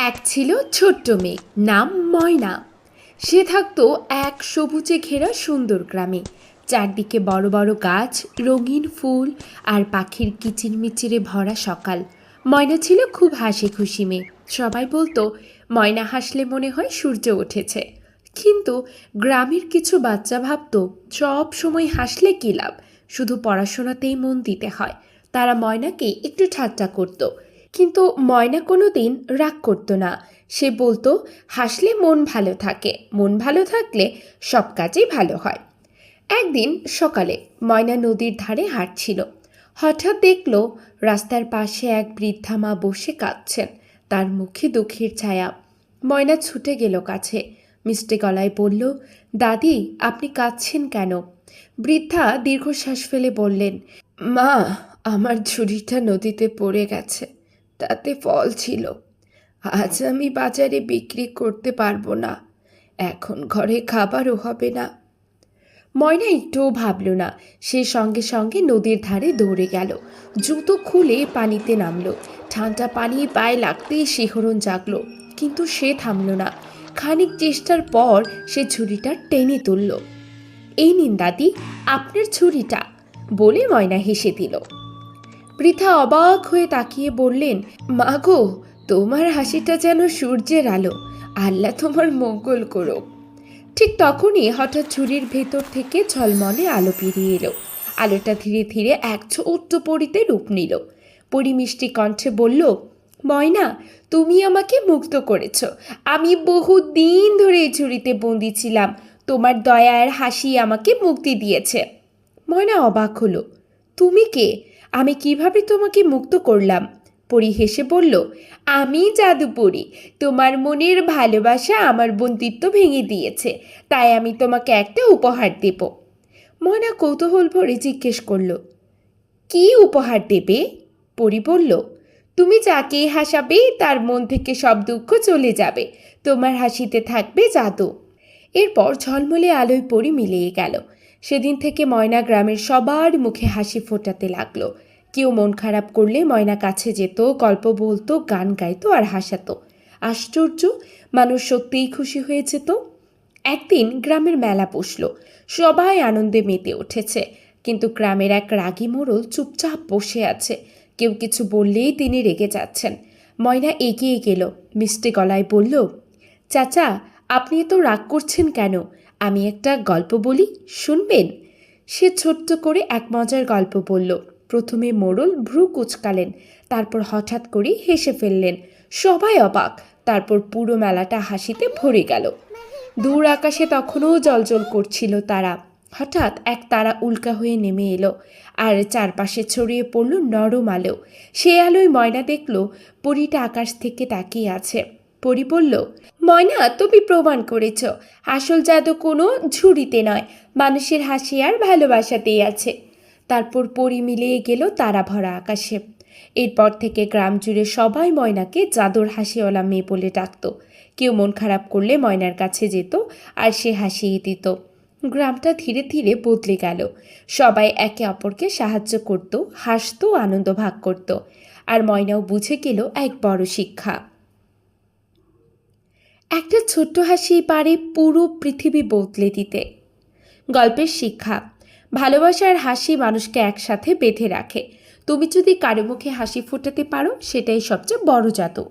এক ছিল ছোট্ট মেয়ে, নাম ময়না। সে থাকতো এক সবুজে ঘেরা সুন্দর গ্রামে। চারদিকে বড় বড় গাছ, রঙিন ফুল আর পাখির কিচিরমিচিরে ভরা সকাল। ময়না ছিল খুব হাসি খুশি মেয়ে। সবাই বলতো ময়না হাসলে মনে হয় সূর্য উঠেছে। কিন্তু গ্রামের কিছু বাচ্চা ভাবতো সব সময় হাসলে কী লাভ, শুধু পড়াশোনাতেই মন দিতে হয়। তারা ময়নাকে একটু ঠাট্টা করত, কিন্তু ময়না কোনো দিন রাগ করতো না। সে বলতো হাসলে মন ভালো থাকে, মন ভালো থাকলে সব কাজেই ভালো হয়। একদিন সকালে ময়না নদীর ধারে হাঁটছিল। হঠাৎ দেখলো রাস্তার পাশে এক বৃদ্ধা মা বসে কাঁদছেন, তার মুখে দুঃখের ছায়া। ময়না ছুটে গেল কাছে, মিষ্টি গলায় বলল, দাদি আপনি কাঁদছেন কেন? বৃদ্ধা দীর্ঘশ্বাস ফেলে বললেন, মা, আমার ঝুড়িটা নদীতে পড়ে গেছে, তাতে ফল ছিল। আজ আমি বাজারে বিক্রি করতে পারবো না, এখন ঘরে খাবারও হবে না। ময়না একটুও ভাবল না, সে সঙ্গে সঙ্গে নদীর ধারে দৌড়ে গেল। জুতো খুলে পানিতে নামলো। ঠান্ডা পানি পায়ে লাগতেই শিহরণ জাগলো, কিন্তু সে থামল না। খানিক চেষ্টার পর সে ছুরিটা টেনে তুলল। এই নিন দাদি, আপনার ছুরিটা, বলে ময়না হেসে দিল। বৃথা অবাক হয়ে তাকিয়ে বললেন, মা গো, তোমার হাসিটা যেন সূর্যের আলো, আল্লাহ তোমার মঙ্গল করুক। ঠিক তখনই হঠাৎ ঝুড়ির ভেতর থেকে ঝলমলে আলো বেরিয়ে এলো। আলোটা ধীরে ধীরে এক ছোট্ট পরীতে রূপ নিল। পরী মিষ্টি কণ্ঠে বলল, ময়না, তুমি আমাকে মুক্ত করেছ। আমি বহুদিন ধরে এই ঝুড়িতে বন্দি ছিলাম, তোমার দয়ার হাসি আমাকে মুক্তি দিয়েছে। ময়না অবাক হলো, তুমি কে? আমি কিভাবে তোমাকে মুক্ত করলাম? পরী হেসে বলল, আমি জাদুপরী, তোমার মনের ভালোবাসা আমার বন্দিত্ব ভেঙে দিয়েছে, তাই আমি তোমাকে একটা উপহার দেব। ময়না কৌতূহল ভরে জিজ্ঞেস করল, কি উপহার দেবে? পরী বলল, তুমি যাকে হাসাবে তার মন থেকে সব দুঃখ চলে যাবে, তোমার হাসিতে থাকবে জাদু। এরপর ঝলমলে আলোয় পরী মিলিয়ে গেল। সেদিন থেকে ময়না গ্রামের সবার মুখে হাসি ফোটাতে লাগলো। কেউ মন খারাপ করলে ময়না কাছে যেত, গল্প বলতো, গান গাইতো আর হাসাতো। আশ্চর্য, মানুষ সত্যিই খুশি হয়ে যেত। একদিন গ্রামের মেলা বসল, সবাই আনন্দে মেতে উঠেছে, কিন্তু গ্রামের এক রাগী মোড়ল চুপচাপ বসে আছে। কেউ কিছু বললেই তিনি রেগে যাচ্ছেন। ময়না এগিয়ে গেল, মিষ্টি গলায় বলল, চাচা, আপনি এত রাগ করছেন কেন? আমি একটা গল্প বলি, শুনবেন? সে ছোট্ট করে এক মজার গল্প বলল। প্রথমে মোড়ল ভ্রু কুঁচকালেন, তারপর হঠাৎ করে হেসে ফেললেন। সবাই অবাক। তারপর পুরো মেলাটা হাসিতে ভরে গেল। দূর আকাশে তখনও জ্বলজ্বল করছিল তারা। হঠাৎ এক তারা উল্কা হয়ে নেমে এলো, আর চারপাশে ছড়িয়ে পড়ল নরম আলো। সে আলোয় ময়না দেখল পরীটা আকাশ থেকে তাকিয়ে আছে। পরী বলল, ময়না, তুমি প্রমাণ করেছ আসল জাদু কোনো ঝুড়িতে নয়, মানুষের হাসি আর ভালোবাসাতেই আছে। তারপর পরী মিলিয়ে গেল তারা ভরা আকাশে। এরপর থেকে গ্রাম জুড়ে সবাই ময়নাকে জাদুর হাসিওয়ালা মেয়ে বলে ডাকত। কেউ মন খারাপ করলে ময়নার কাছে যেত আর সে হাসিয়ে দিত। গ্রামটা ধীরে ধীরে বদলে গেল। সবাই একে অপরকে সাহায্য করত, হাসত, আনন্দ ভাগ করত। আর ময়নাও বুঝে গেল এক বড় শিক্ষা, একটা ছোট্ট হাসি পারে পুরো পৃথিবী বদলে দিতে। গল্পের শিক্ষা, ভালোবাসা আর হাসি মানুষকে একসাথে বেঁধে রাখে। তুমি যদি কারো মুখে হাসি ফোটাতে পারো, সেটাই সবচেয়ে বড় জাদু।